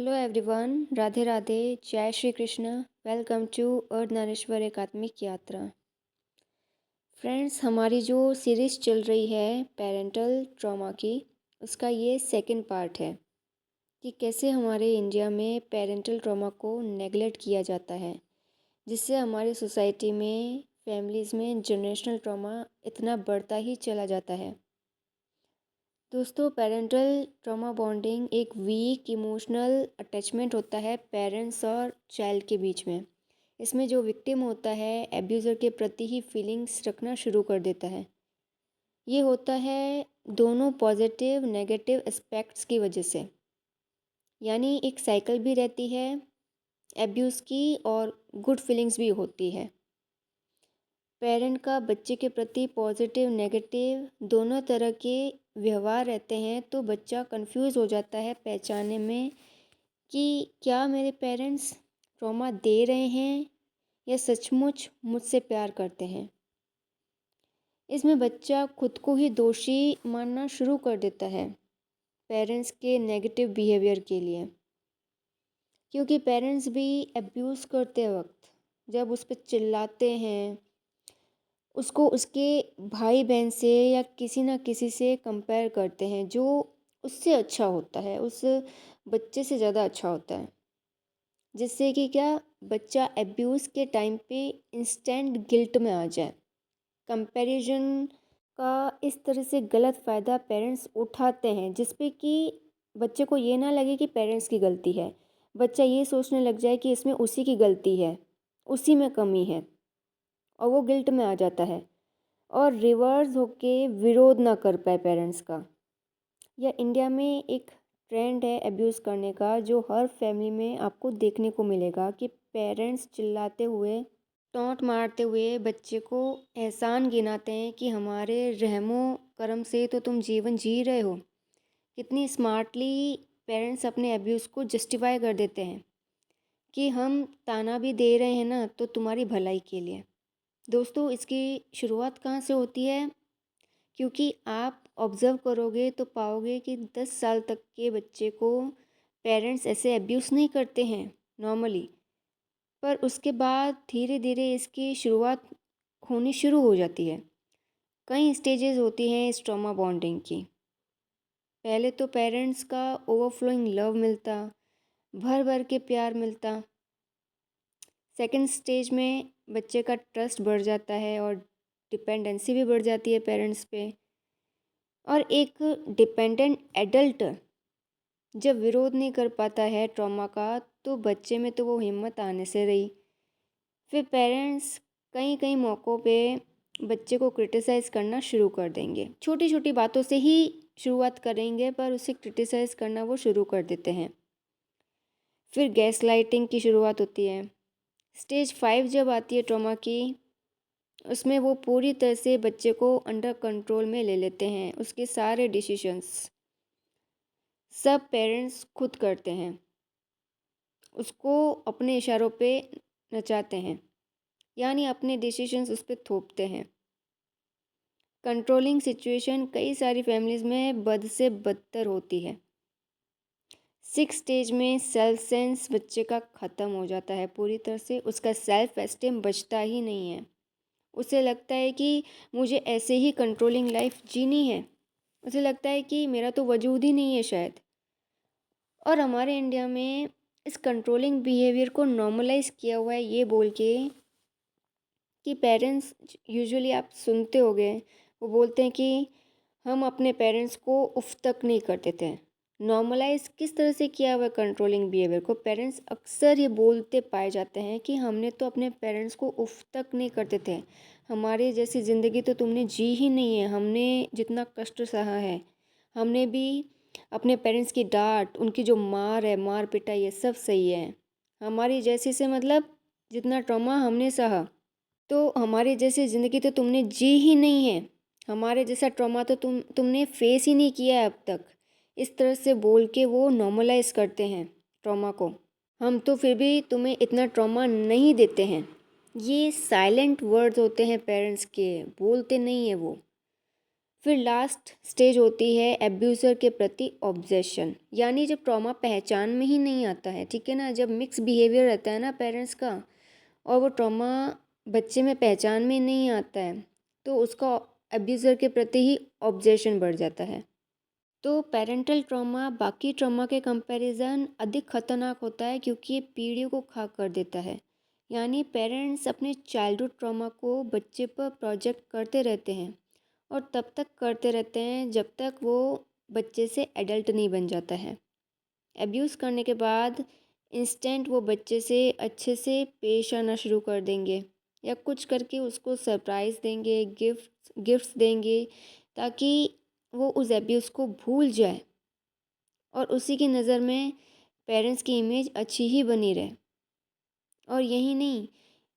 Hello everyone, Radhe Radhe, जय Shri Krishna. Welcome to Ardhanarishvara एकात्मिक यात्रा। फ्रेंड्स, हमारी जो सीरीज़ चल रही है पेरेंटल ट्रॉमा की, उसका ये सेकंड पार्ट है कि कैसे हमारे इंडिया में पेरेंटल ट्रॉमा को नेगलेक्ट किया जाता है, जिससे हमारी सोसाइटी में, फैमिलीज़ में जनरेशनल ट्रॉमा इतना बढ़ता ही चला जाता है। दोस्तों, पेरेंटल ट्रॉमा बॉन्डिंग एक वीक इमोशनल अटैचमेंट होता है पेरेंट्स और चाइल्ड के बीच में। इसमें जो विक्टिम होता है एब्यूज़र के प्रति ही फीलिंग्स रखना शुरू कर देता है। ये होता है दोनों पॉजिटिव नेगेटिव एस्पेक्ट्स की वजह से, यानी एक साइकिल भी रहती है एब्यूज़ की और गुड फीलिंग्स भी होती है। पेरेंट का बच्चे के प्रति पॉजिटिव नेगेटिव दोनों तरह के व्यवहार रहते हैं, तो बच्चा कंफ्यूज हो जाता है पहचानने में कि क्या मेरे पेरेंट्स ट्रॉमा दे रहे हैं या सचमुच मुझसे प्यार करते हैं। इसमें बच्चा खुद को ही दोषी मानना शुरू कर देता है पेरेंट्स के नेगेटिव बिहेवियर के लिए, क्योंकि पेरेंट्स भी अब्यूज़ करते वक्त जब उस पर चिल्लाते हैं, उसको उसके भाई बहन से या किसी ना किसी से कंपेयर करते हैं जो उससे अच्छा होता है, उस बच्चे से ज़्यादा अच्छा होता है, जिससे कि क्या बच्चा एब्यूज़ के टाइम पे इंस्टेंट गिल्ट में आ जाए। कंपैरिजन का इस तरह से गलत फ़ायदा पेरेंट्स उठाते हैं, जिस पे कि बच्चे को ये ना लगे कि पेरेंट्स की गलती है, बच्चा ये सोचने लग जाए कि इसमें उसी की गलती है, उसी में कमी है, और वो गिल्ट में आ जाता है और रिवर्स होके विरोध ना कर पाए पेरेंट्स का। या इंडिया में एक ट्रेंड है अब्यूज़ करने का, जो हर फैमिली में आपको देखने को मिलेगा कि पेरेंट्स चिल्लाते हुए, टॉन्ट मारते हुए बच्चे को एहसान गिनाते हैं कि हमारे रहमो करम से तो तुम जीवन जी रहे हो। कितनी स्मार्टली पेरेंट्स अपने अब्यूज़ को जस्टिफाई कर देते हैं कि हम ताना भी दे रहे हैं ना तो तुम्हारी भलाई के लिए। दोस्तों, इसकी शुरुआत कहाँ से होती है? क्योंकि आप ऑब्ज़र्व करोगे तो पाओगे कि 10 साल तक के बच्चे को पेरेंट्स ऐसे अब्यूज़ नहीं करते हैं नॉर्मली, पर उसके बाद धीरे धीरे इसकी शुरुआत होनी शुरू हो जाती है। कई स्टेजेस होती हैं इस ट्रॉमा बॉन्डिंग की। पहले तो पेरेंट्स का ओवरफ्लोइंग लव मिलता, भर भर के प्यार मिलता। सेकंड स्टेज में बच्चे का ट्रस्ट बढ़ जाता है और डिपेंडेंसी भी बढ़ जाती है पेरेंट्स पे। और एक डिपेंडेंट एडल्ट जब विरोध नहीं कर पाता है ट्रॉमा का, तो बच्चे में तो वो हिम्मत आने से रही। फिर पेरेंट्स कई कई मौक़ों पे बच्चे को क्रिटिसाइज़ करना शुरू कर देंगे, छोटी छोटी बातों से ही शुरुआत करेंगे पर उसे क्रिटिसाइज़ करना वो शुरू कर देते हैं। फिर गैस लाइटिंग की शुरुआत होती है। स्टेज 5 जब आती है ट्रॉमा की, उसमें वो पूरी तरह से बच्चे को अंडर कंट्रोल में ले लेते हैं। उसके सारे डिसीशंस सब पेरेंट्स खुद करते हैं, उसको अपने इशारों पे नचाते हैं, यानी अपने डिसीशंस उस पर थोपते हैं। कंट्रोलिंग सिचुएशन कई सारी फैमिलीज़ में बद से बदतर होती है। 6 स्टेज में सेल्फ सेंस बच्चे का ख़त्म हो जाता है पूरी तरह से। उसका सेल्फ एस्टीम बचता ही नहीं है। उसे लगता है कि मुझे ऐसे ही कंट्रोलिंग लाइफ जीनी है। उसे लगता है कि मेरा तो वजूद ही नहीं है शायद। और हमारे इंडिया में इस कंट्रोलिंग बिहेवियर को नॉर्मलाइज किया हुआ है ये बोल के कि पेरेंट्स, यूजुअली आप सुनते होंगे, वो बोलते हैं कि हम अपने पेरेंट्स को उफ तक नहीं करते थे। नॉर्मलाइज किस तरह से किया हुआ है कंट्रोलिंग बिहेवियर को? पेरेंट्स अक्सर ये बोलते पाए जाते हैं कि हमने तो अपने पेरेंट्स को उफ तक नहीं करते थे, हमारे जैसी ज़िंदगी तो तुमने जी ही नहीं है, हमने जितना कष्ट सहा है, हमने भी अपने पेरेंट्स की डांट, उनकी जो मार है, मार पिटाई, ये सब सही है। हमारी जैसी से मतलब जितना ट्रॉमा हमने सहा, तो हमारे जैसी ज़िंदगी तो तुमने जी ही नहीं है, हमारे जैसा ट्रॉमा तो तुमने फेस ही नहीं किया है अब तक। इस तरह से बोल के वो नॉर्मलाइज करते हैं ट्रॉमा को। हम तो फिर भी तुम्हें इतना ट्रॉमा नहीं देते हैं। ये साइलेंट वर्ड्स होते हैं पेरेंट्स के, बोलते नहीं है वो। फिर लास्ट स्टेज होती है एब्यूज़र के प्रति ऑब्जेशन, यानी जब ट्रॉमा पहचान में ही नहीं आता है, ठीक है ना, जब मिक्स बिहेवियर रहता है ना पेरेंट्स का, और वो ट्रॉमा बच्चे में पहचान में नहीं आता है, तो उसका एब्यूज़र के प्रति ही ऑब्जेशन बढ़ जाता है। तो पेरेंटल ट्रॉमा बाकी ट्रॉमा के कंपैरिजन अधिक खतरनाक होता है क्योंकि ये पीढ़ियों को खाक कर देता है। यानी पेरेंट्स अपने चाइल्डहुड ट्रॉमा को बच्चे पर प्रोजेक्ट करते रहते हैं और तब तक करते रहते हैं जब तक वो बच्चे से एडल्ट नहीं बन जाता है। एब्यूज़ करने के बाद इंस्टेंट वो बच्चे से अच्छे से पेश आना शुरू कर देंगे या कुछ करके उसको सरप्राइज़ देंगे, गिफ्ट्स देंगे, ताकि वो उस एब्यूज़ को भूल जाए और उसी की नज़र में पेरेंट्स की इमेज अच्छी ही बनी रहे। और यही नहीं,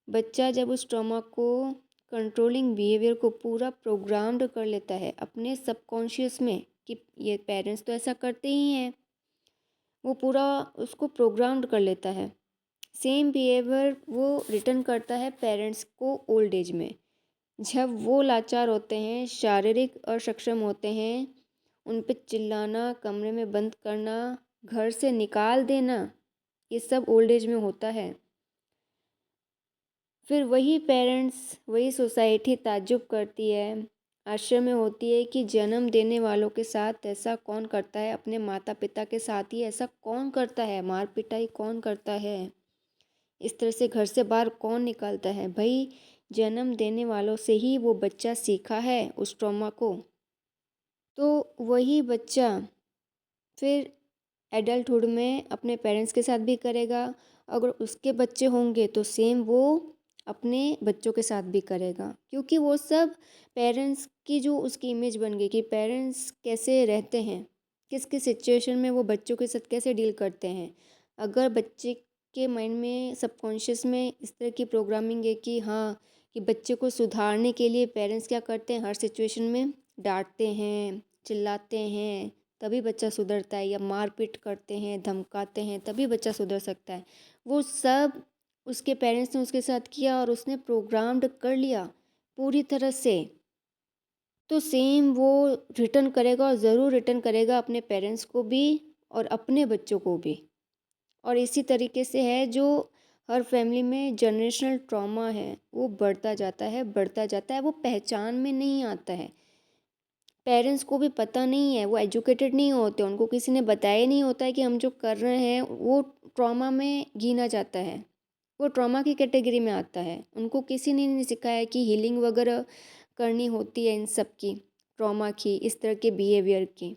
बच्चा जब उस ट्रॉमा को कंट्रोलिंग बिहेवियर को पूरा प्रोग्राम्ड कर लेता है अपने सबकॉन्शियस में कि ये पेरेंट्स तो ऐसा करते ही हैं, वो पूरा उसको प्रोग्राम्ड कर लेता है। सेम बिहेवियर वो रिटर्न करता है पेरेंट्स को ओल्ड एज में, जब वो लाचार होते हैं, शारीरिक और सक्षम होते हैं। उन पे चिल्लाना, कमरे में बंद करना, घर से निकाल देना, ये सब ओल्ड एज में होता है। फिर वही पेरेंट्स, वही सोसाइटी ताज्जुब करती है, आश्चर्य में होती है कि जन्म देने वालों के साथ ऐसा कौन करता है, अपने माता पिता के साथ ही ऐसा कौन करता है, मार पिटाई कौन करता है, इस तरह से घर से बाहर कौन निकालता है। भाई, जन्म देने वालों से ही वो बच्चा सीखा है उस ट्रॉमा को, तो वही बच्चा फिर एडल्टहुड में अपने पेरेंट्स के साथ भी करेगा। अगर उसके बच्चे होंगे तो सेम वो अपने बच्चों के साथ भी करेगा, क्योंकि वो सब पेरेंट्स की जो उसकी इमेज बन गई कि पेरेंट्स कैसे रहते हैं, किस किस सिचुएशन में वो बच्चों के साथ कैसे डील करते हैं। अगर बच्चे के माइंड में, सबकॉन्शियस में इस तरह की प्रोग्रामिंग है कि हाँ, कि बच्चे को सुधारने के लिए पेरेंट्स क्या करते हैं, हर सिचुएशन में डांटते हैं, चिल्लाते हैं, तभी बच्चा सुधरता है, या मारपीट करते हैं, धमकाते हैं, तभी बच्चा सुधर सकता है। वो सब उसके पेरेंट्स ने उसके साथ किया और उसने प्रोग्राम्ड कर लिया पूरी तरह से। तो सेम वो रिटर्न करेगा और ज़रूर रिटर्न करेगा अपने पेरेंट्स को भी और अपने बच्चों को भी। और इसी तरीके से है जो हर फैमिली में जनरेशनल ट्रॉमा है वो बढ़ता जाता है, बढ़ता जाता है, वो पहचान में नहीं आता है। पेरेंट्स को भी पता नहीं है, वो एजुकेटेड नहीं होते, उनको किसी ने बताया नहीं होता है कि हम जो कर रहे हैं वो ट्रॉमा में गिना जाता है, वो ट्रॉमा की कैटेगरी में आता है। उनको किसी ने नहीं सिखाया कि हीलिंग वगैरह करनी होती है इन सब की, ट्रॉमा की, इस तरह के बिहेवियर की।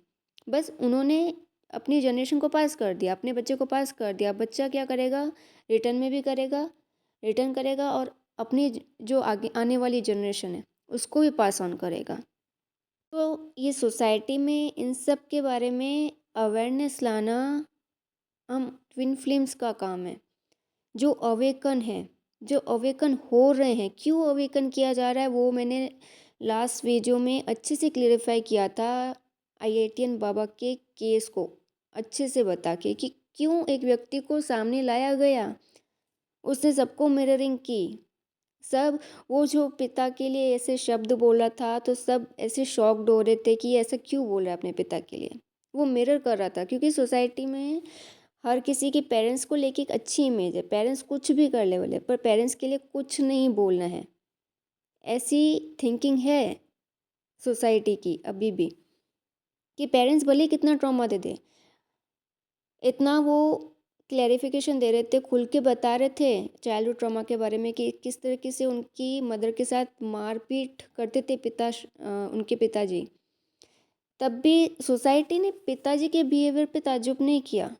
बस उन्होंने अपनी जनरेशन को पास कर दिया, अपने बच्चे को पास कर दिया। बच्चा क्या करेगा, रिटर्न में भी करेगा, रिटर्न करेगा और अपनी जो आगे आने वाली जनरेशन है उसको भी पास ऑन करेगा। तो ये सोसाइटी में इन सब के बारे में अवेयरनेस लाना हम ट्विन फ्लेम्स का काम है। जो अवेकन है, जो अवेकन हो रहे हैं, क्यों अवेकन किया जा रहा है वो मैंने लास्ट वीडियो में अच्छे से क्लेरिफाई किया था, आईआईटीएन बाबा के केस को अच्छे से बता के कि क्यों एक व्यक्ति को सामने लाया गया, उसने सबको मिररिंग की। सब वो जो पिता के लिए ऐसे शब्द बोला था तो सब ऐसे शॉक्ड हो रहे थे कि ऐसा क्यों बोल रहा है अपने पिता के लिए। वो मिरर कर रहा था क्योंकि सोसाइटी में हर किसी की पेरेंट्स को लेके एक अच्छी इमेज है, पेरेंट्स कुछ भी कर ले बोले पर पेरेंट्स के लिए कुछ नहीं बोलना है, ऐसी थिंकिंग है सोसाइटी की अभी भी, कि पेरेंट्स भले कितना ट्रॉमा दे दे, इतना वो क्लैरिफिकेशन दे रहे थे, खुल के बता रहे थे चाइल्डहुड ट्रॉमा के बारे में कि किस तरीके से उनकी मदर के साथ मारपीट करते थे उनके पिताजी। तब भी सोसाइटी ने पिताजी के बिहेवियर पे ताज्जुब नहीं किया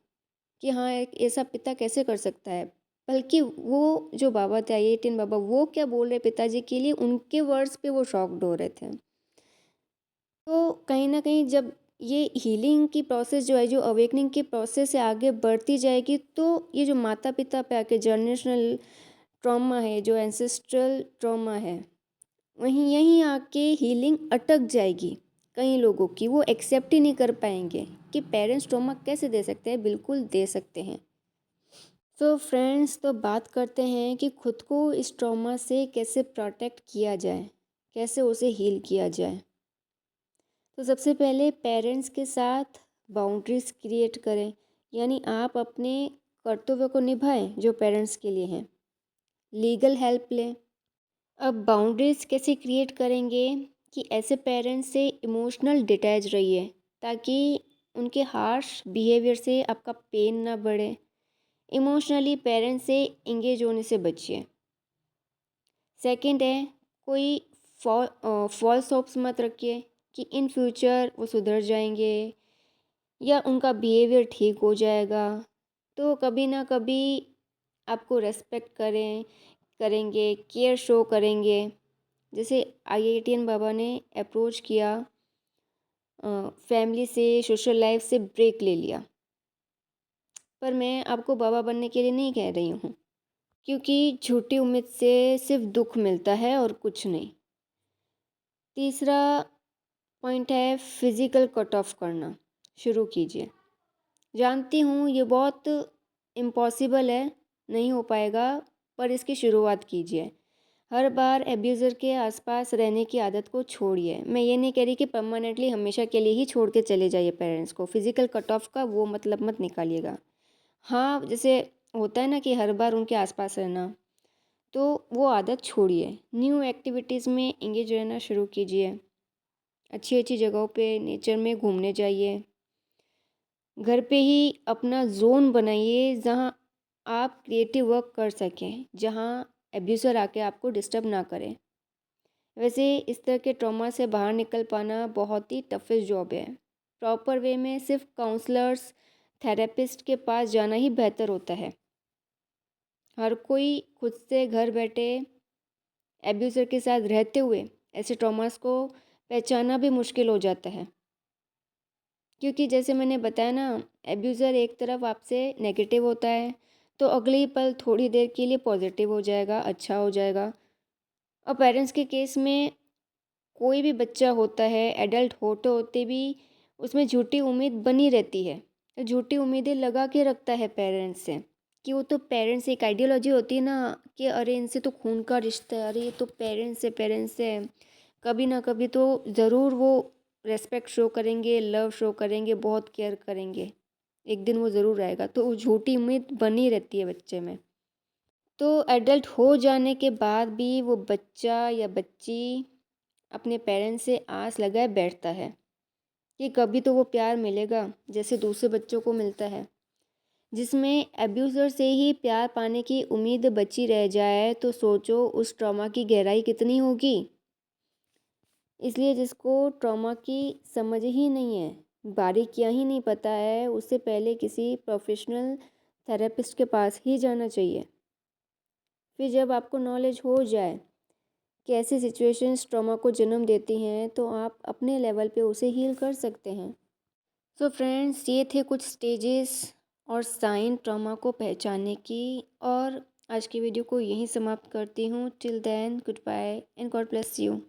कि हाँ, एक ऐसा पिता कैसे कर सकता है, बल्कि वो जो बाबा थे, आईआईटीएन बाबा, वो क्या बोल रहे पिताजी के लिए, उनके वर्ड्स पे वो शॉक्ड हो रहे थे। तो कहीं ना कहीं जब ये हीलिंग की प्रोसेस जो है, जो अवेकनिंग की प्रोसेस है, आगे बढ़ती जाएगी, तो ये जो माता पिता पे आके जनरेशनल ट्रॉमा है, जो एंसेस्ट्रल ट्रॉमा है, वहीं यहीं आके हीलिंग अटक जाएगी। कई लोगों की वो एक्सेप्ट ही नहीं कर पाएंगे कि पेरेंट्स ट्रॉमा कैसे दे सकते हैं, बिल्कुल दे सकते हैं। तो फ्रेंड्स, तो बात करते हैं कि खुद को इस ट्रॉमा से कैसे प्रोटेक्ट किया जाए, कैसे उसे हील किया जाए। तो सबसे पहले पेरेंट्स के साथ बाउंड्रीज क्रिएट करें, यानी आप अपने कर्तव्य को निभाएं जो पेरेंट्स के लिए हैं। लीगल हेल्प लें। अब बाउंड्रीज कैसे क्रिएट करेंगे कि ऐसे पेरेंट्स से इमोशनल डिटैच रहिए ताकि उनके हार्श बिहेवियर से आपका पेन ना बढ़े। इमोशनली पेरेंट्स से इंगेज होने से बचिए। सेकंड है, कोई फॉल्स होप्स मत रखिए कि इन फ्यूचर वो सुधर जाएंगे या उनका बिहेवियर ठीक हो जाएगा। तो कभी ना कभी आपको रेस्पेक्ट करेंगे, केयर शो करेंगे। जैसे IITN बाबा ने अप्रोच किया, फैमिली से, सोशल लाइफ से ब्रेक ले लिया। पर मैं आपको बाबा बनने के लिए नहीं कह रही हूँ, क्योंकि झूठी उम्मीद से सिर्फ दुख मिलता है और कुछ नहीं। तीसरा पॉइंट है फिज़िकल कट ऑफ करना शुरू कीजिए। जानती हूँ ये बहुत इम्पॉसिबल है, नहीं हो पाएगा, पर इसकी शुरुआत कीजिए। हर बार एब्यूज़र के आसपास रहने की आदत को छोड़िए। मैं ये नहीं कह रही कि परमानेंटली हमेशा के लिए ही छोड़ के चले जाइए पेरेंट्स को। फिज़िकल कट ऑफ का वो मतलब मत निकालिएगा। हाँ, जैसे होता है ना कि हर बार उनके आसपास रहना, तो वो आदत छोड़िए। न्यू एक्टिविटीज़ में इंगेज रहना शुरू कीजिए। अच्छी अच्छी जगहों पे नेचर में घूमने जाइए। घर पे ही अपना जोन बनाइए जहाँ आप क्रिएटिव वर्क कर सकें, जहाँ एब्यूज़र आके आपको डिस्टर्ब ना करें। वैसे इस तरह के ट्रॉमा से बाहर निकल पाना बहुत ही टफेस्ट जॉब है। प्रॉपर वे में सिर्फ काउंसलर्स, थेरेपिस्ट के पास जाना ही बेहतर होता है। हर कोई खुद से घर बैठे एब्यूज़र के साथ रहते हुए ऐसे ट्रॉमास को पहचाना भी मुश्किल हो जाता है, क्योंकि जैसे मैंने बताया ना, एब्यूज़र एक तरफ आपसे नेगेटिव होता है तो अगले ही पल थोड़ी देर के लिए पॉजिटिव हो जाएगा, अच्छा हो जाएगा। और पेरेंट्स के केस में कोई भी बच्चा होता है, एडल्ट होते होते भी उसमें झूठी उम्मीद बनी रहती है। तो झूठी उम्मीदें लगा के रखता है पेरेंट्स से, कि वो तो पेरेंट्स, एक आइडियोलॉजी होती है ना कि अरे इनसे तो खून का रिश्ता है, अरे ये तो पेरेंट्स से कभी ना कभी तो ज़रूर वो रेस्पेक्ट शो करेंगे, लव शो करेंगे, बहुत केयर करेंगे, एक दिन वो ज़रूर आएगा। तो वो झूठी उम्मीद बनी रहती है बच्चे में। तो एडल्ट हो जाने के बाद भी वो बच्चा या बच्ची अपने पेरेंट्स से आस लगाए बैठता है कि कभी तो वो प्यार मिलेगा जैसे दूसरे बच्चों को मिलता है। जिसमें एब्यूज़र से ही प्यार पाने की उम्मीद बची रह जाए तो सोचो उस ट्रॉमा की गहराई कितनी होगी। इसलिए जिसको ट्रॉमा की समझ ही नहीं है, बारीकियाँ ही नहीं पता है, उससे पहले किसी प्रोफेशनल थेरेपिस्ट के पास ही जाना चाहिए। फिर जब आपको नॉलेज हो जाए कि ऐसी सिचुएशंस ट्रॉमा को जन्म देती हैं, तो आप अपने लेवल पे उसे हील कर सकते हैं। सो फ्रेंड्स, ये थे कुछ स्टेजेस और साइन ट्रॉमा को पहचानने की, और आज की वीडियो को यहीं समाप्त करती हूँ। Till then, goodbye and God bless you.